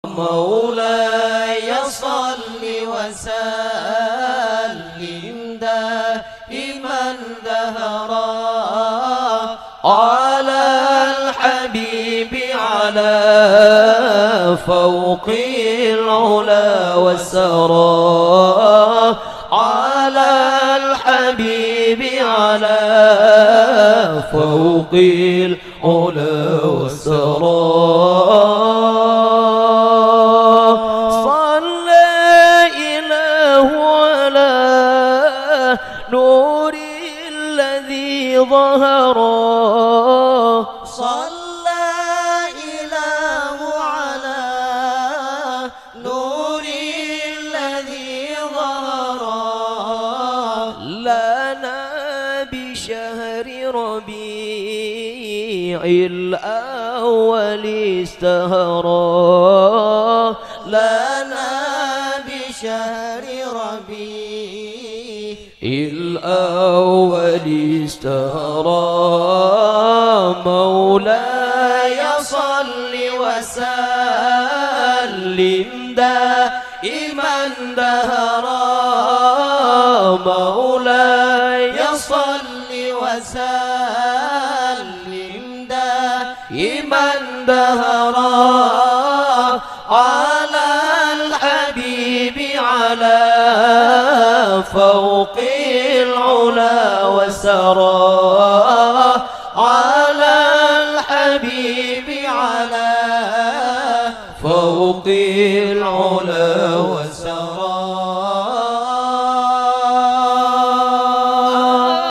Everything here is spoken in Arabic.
مولاي صل وسلم دائما دهرا على الحبيب على فوق العلا والسرى على الحبيب على فوق العلا والسرى نور الذي ظهر صلى إله على نور الذي ظهر لنا بشهر ربيع الأول استهرا لنا بشهر ربيع الأول استهرى مولاي صل وسلم دائما دهرا مولاي صل وسلم دائما دهرا على الحبيب على فوق العلا وسرى